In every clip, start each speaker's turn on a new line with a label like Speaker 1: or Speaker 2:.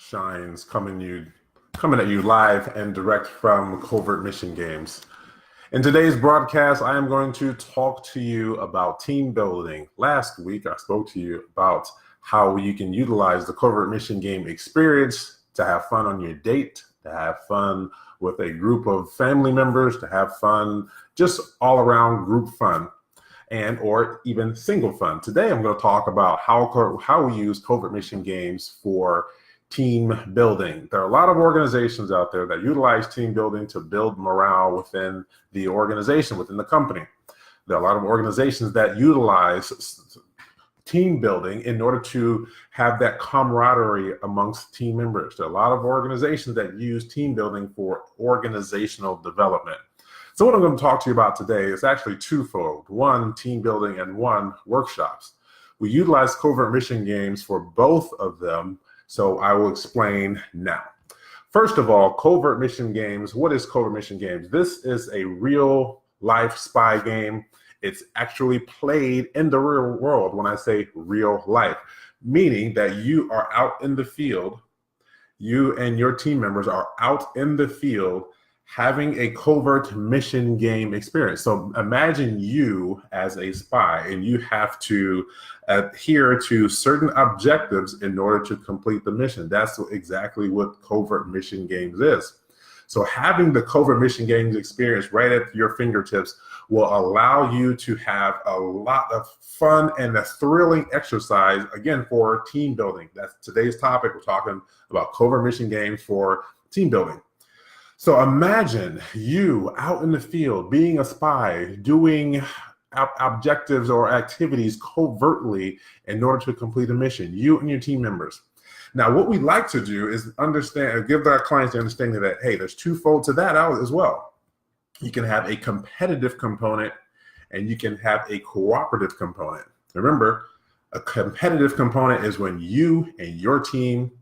Speaker 1: shines coming at you live and direct from Covert Mission Games. In today's broadcast, I am going to talk to you about team building. Last week, I spoke to you about how you can utilize the Covert Mission Game experience to have fun on your date, to have fun with a group of family members, to have fun, just all around group fun, and or even single fun. Today, I'm going to talk about how we use Covert Mission Games for team building. There are a lot of organizations out there that utilize team building to build morale within the organization, within the company. There are a lot of organizations that utilize team building in order to have that camaraderie amongst team members. There are a lot of organizations that use team building for organizational development. So what I'm going to talk to you about today is actually twofold. One, team building, and one, workshops. We utilize Covert Mission Games for both of them, so I will explain now. First of all, Covert Mission Games. What is Covert Mission Games? This is a real life spy game. It's actually played in the real world. When I say real life, meaning that you are out in the field, you and your team members are out in the field having a covert mission game experience. So imagine you as a spy and you have to adhere to certain objectives in order to complete the mission. That's exactly what Covert Mission Games is. So having the Covert Mission Games experience right at your fingertips will allow you to have a lot of fun and a thrilling exercise, again, for team building. That's today's topic. We're talking about Covert Mission Games for team building. So imagine you out in the field being a spy, doing objectives or activities covertly in order to complete a mission, you and your team members. Now, what we like to do is understand, give our clients the understanding that, hey, there's twofold to that out as well. You can have a competitive component and you can have a cooperative component. Remember, a competitive component is when you and your team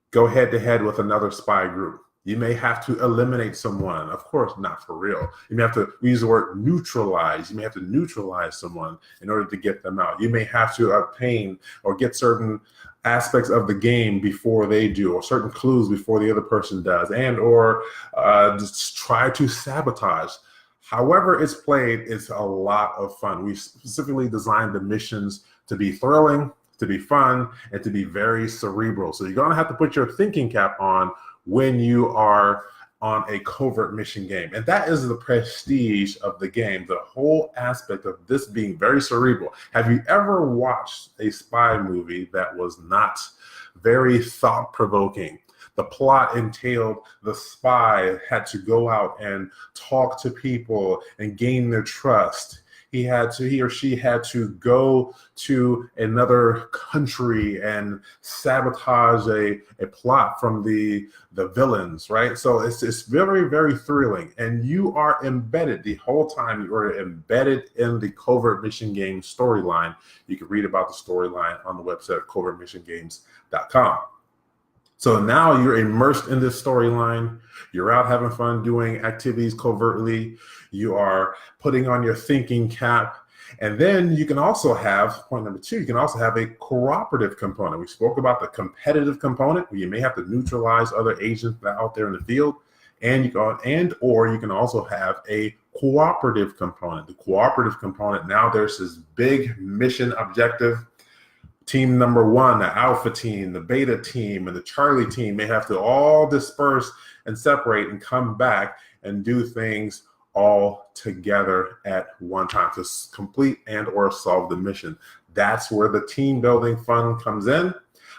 Speaker 1: go head to head with another spy group. You may have to eliminate someone, of course, not for real. You may have to, we use the word neutralize. You may have to neutralize someone in order to get them out. You may have to obtain or get certain aspects of the game before they do, or certain clues before the other person does, and or just try to sabotage. However it's played, it's a lot of fun. We specifically designed the missions to be thrilling, to be fun, and to be very cerebral. So you're gonna have to put your thinking cap on when you are on a covert mission game. And that is the prestige of the game, the whole aspect of this being very cerebral. Have you ever watched a spy movie that was not very thought-provoking? The plot entailed the spy had to go out and talk to people and gain their trust. He or she had to go to another country and sabotage a plot from the villains, right? So it's very, very thrilling. And you are embedded the whole time. You are embedded in the Covert Mission Game storyline. You can read about the storyline on the website, covertmissiongames.com. So now you're immersed in this storyline. You're out having fun doing activities covertly. You are putting on your thinking cap. And then you can also have, point number two, you can also have a cooperative component. We spoke about the competitive component where you may have to neutralize other agents that are out there in the field. And you can also have a cooperative component. The cooperative component, now there's this big mission objective. Team number one, the alpha team, the beta team, and the Charlie team may have to all disperse and separate and come back and do things all together at one time to complete and or solve the mission. That's where the team building fun comes in.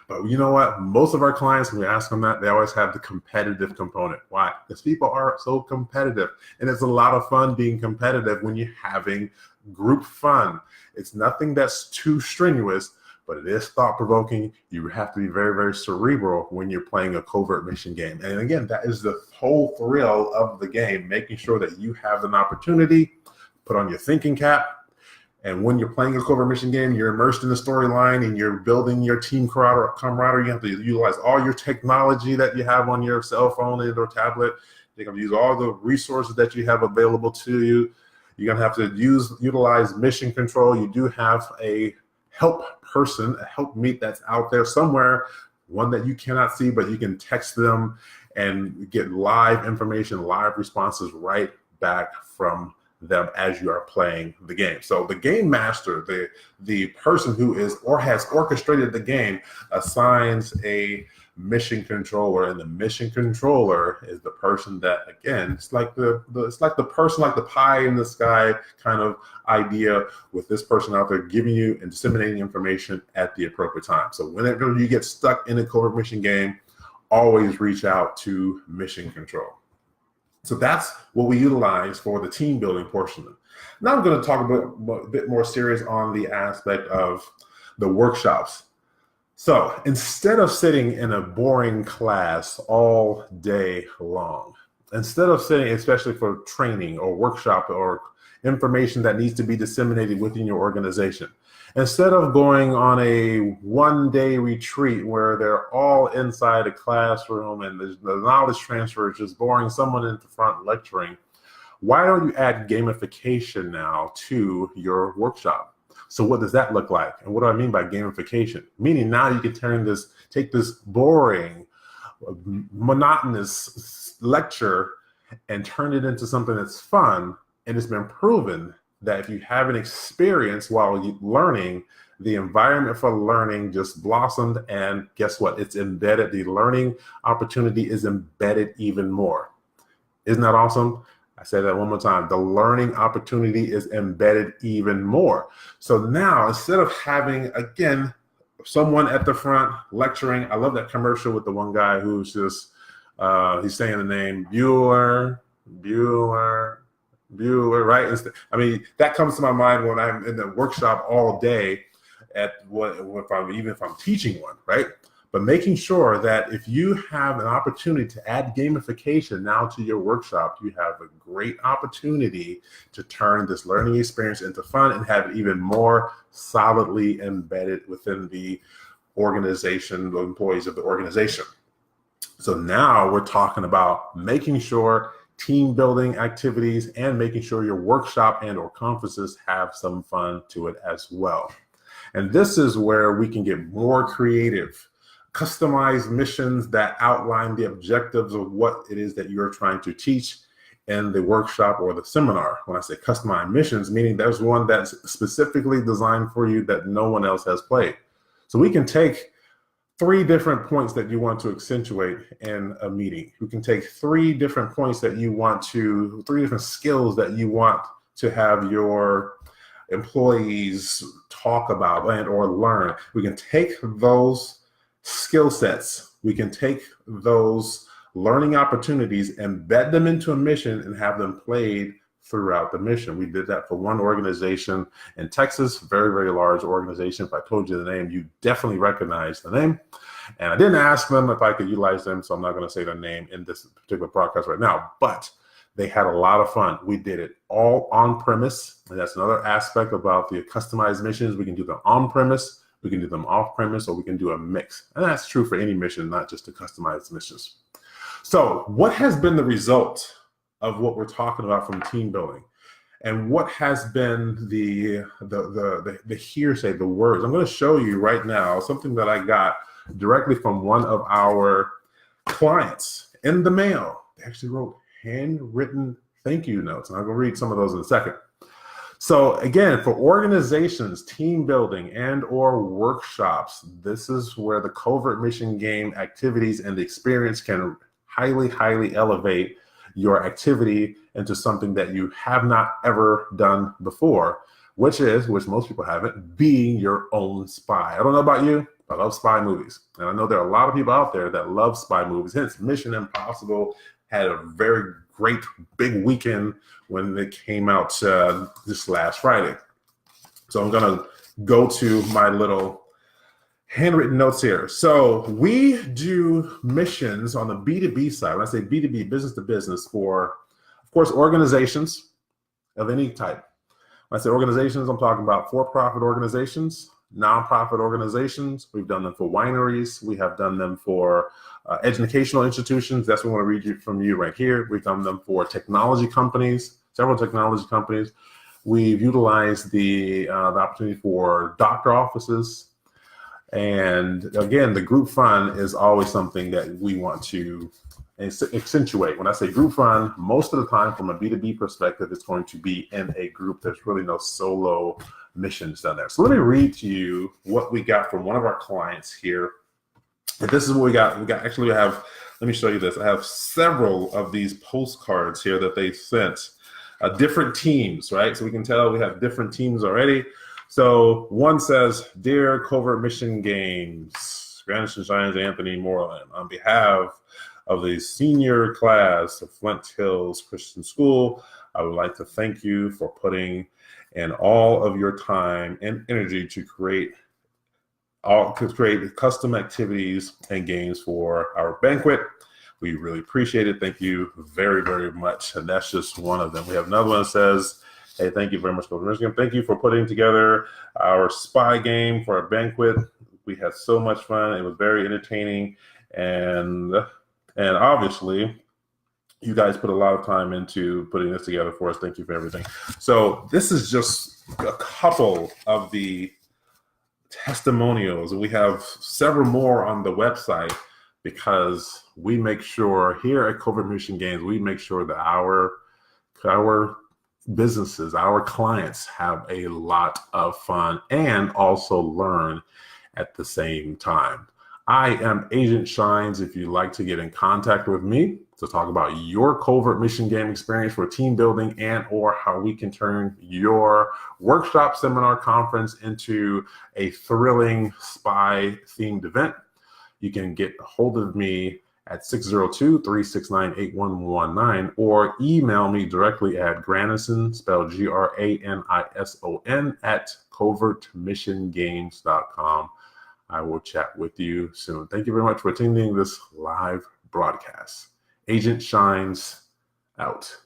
Speaker 1: But you know what? Most of our clients, when we ask them that, they always have the competitive component. Why? Because people are so competitive. And it's a lot of fun being competitive when you're having group fun. It's nothing that's too strenuous, but it is thought-provoking. You have to be very, very cerebral when you're playing a covert mission game. And again, that is the whole thrill of the game, making sure that you have an opportunity, put on your thinking cap, and when you're playing a covert mission game, you're immersed in the storyline and you're building your team camaraderie. You have to utilize all your technology that you have on your cell phone or tablet. You're going to use all the resources that you have available to you. You're going to have to utilize mission control. You do have a help person, a help meet that's out there somewhere one that you cannot see, but you can text them and get live information, live responses right back from them as you are playing the game. So the game master, the person who is or has orchestrated the game, assigns a mission controller, and the mission controller is the person that, again, it's like the person, like the pie in the sky kind of idea, with this person out there giving you and disseminating information at the appropriate time. So whenever you get stuck in a covert mission game, always reach out to mission control. So that's what we utilize for the team building portion of it. Now I'm going to talk a bit more serious on the aspect of the workshops. So instead of sitting in a boring class all day long, instead of sitting, especially for training or workshop or information that needs to be disseminated within your organization, instead of going on a one-day retreat where they're all inside a classroom and the knowledge transfer is just boring, someone in the front lecturing, why don't you add gamification now to your workshop? So what does that look like? And what do I mean by gamification? Meaning now you can take this boring, monotonous lecture and turn it into something that's fun. And it's been proven that if you have an experience while learning, the environment for learning just blossomed, and guess what? It's embedded. The learning opportunity is embedded even more. Isn't that awesome? I say that one more time. The learning opportunity is embedded even more. So now, instead of having, again, someone at the front lecturing, I love that commercial with the one guy who's just, he's saying the name Bueller, right? I mean, that comes to my mind when I'm in the workshop all day even if I'm teaching one, right? But making sure that if you have an opportunity to add gamification now to your workshop, you have a great opportunity to turn this learning experience into fun and have it even more solidly embedded within the organization, the employees of the organization. So now we're talking about making sure team building activities and making sure your workshop and or conferences have some fun to it as well. And this is where we can get more creative, customized missions that outline the objectives of what it is that you're trying to teach in the workshop or the seminar. When I say customized missions, meaning there's one that's specifically designed for you that no one else has played. So we can take 3 different points that you want to accentuate in a meeting. You can take 3 different points that you want to, 3 different skills that you want to have your employees talk about and or learn. We can take those skill sets, we can take those learning opportunities, embed them into a mission, and have them played throughout the mission. We did that for one organization in Texas, very, very large organization. If I told you the name, you definitely recognize the name. And I didn't ask them if I could utilize them, so I'm not going to say their name in this particular broadcast right now, but they had a lot of fun. We did it all on premise, and that's another aspect about the customized missions. We can do them on premise, we can do them off premise, or we can do a mix. And that's true for any mission, not just the customized missions. So what has been the result of what we're talking about from team building? And what has been the hearsay, the words? I'm going to show you right now something that I got directly from one of our clients in the mail. They actually wrote handwritten thank you notes, and I'm going to read some of those in a second. So again, for organizations, team building and or workshops, this is where the covert mission game activities and the experience can highly, highly elevate your activity into something that you have not ever done before, which most people haven't, being your own spy. I don't know about you, but I love spy movies. And I know there are a lot of people out there that love spy movies. Hence, Mission Impossible had a very great big weekend when it came out this last Friday. So I'm going to go to my little handwritten notes here. So we do missions on the B2B side. When I say B2B, business to business, for, of course, organizations of any type. When I say organizations, I'm talking about for-profit organizations, nonprofit organizations. We've done them for wineries. We have done them for educational institutions. That's what I want to read from you right here. We've done them for technology companies, several technology companies. We've utilized the opportunity for doctor offices. And again, the group fun is always something that we want to accentuate. When I say group fun, most of the time from a B2B perspective, it's going to be in a group. There's really no solo missions done there. So let me read to you what we got from one of our clients here. And this is what we got. We have, let me show you this. I have several of these postcards here that they sent, different teams, right? So we can tell we have different teams already. So one says, "Dear Covert Mission Games, Granish and Shines, Anthony Moreland, on behalf of the senior class of Flint Hills Christian School, I would like to thank you for putting in all of your time and energy to create custom activities and games for our banquet. We really appreciate it. Thank you very, very much." And that's just one of them. We have another one that says, "Hey, thank you very much, Covert Michigan. Thank you for putting together our spy game for our banquet. We had so much fun. It was very entertaining. And obviously, you guys put a lot of time into putting this together for us. Thank you for everything." So this is just a couple of the testimonials. We have several more on the website because we make sure here at Covert Mission Games, we make sure that our businesses, our clients have a lot of fun and also learn at the same time. I am Agent Shines. If you'd like to get in contact with me to talk about your Covert Mission Game experience for team building and or how we can turn your workshop, seminar, conference into a thrilling spy themed event, you can get a hold of me at 602-369-8119 or email me directly at Granison, spelled Granison, at covertmissiongames.com. I will chat with you soon. Thank you very much for attending this live broadcast. Agent Shines out.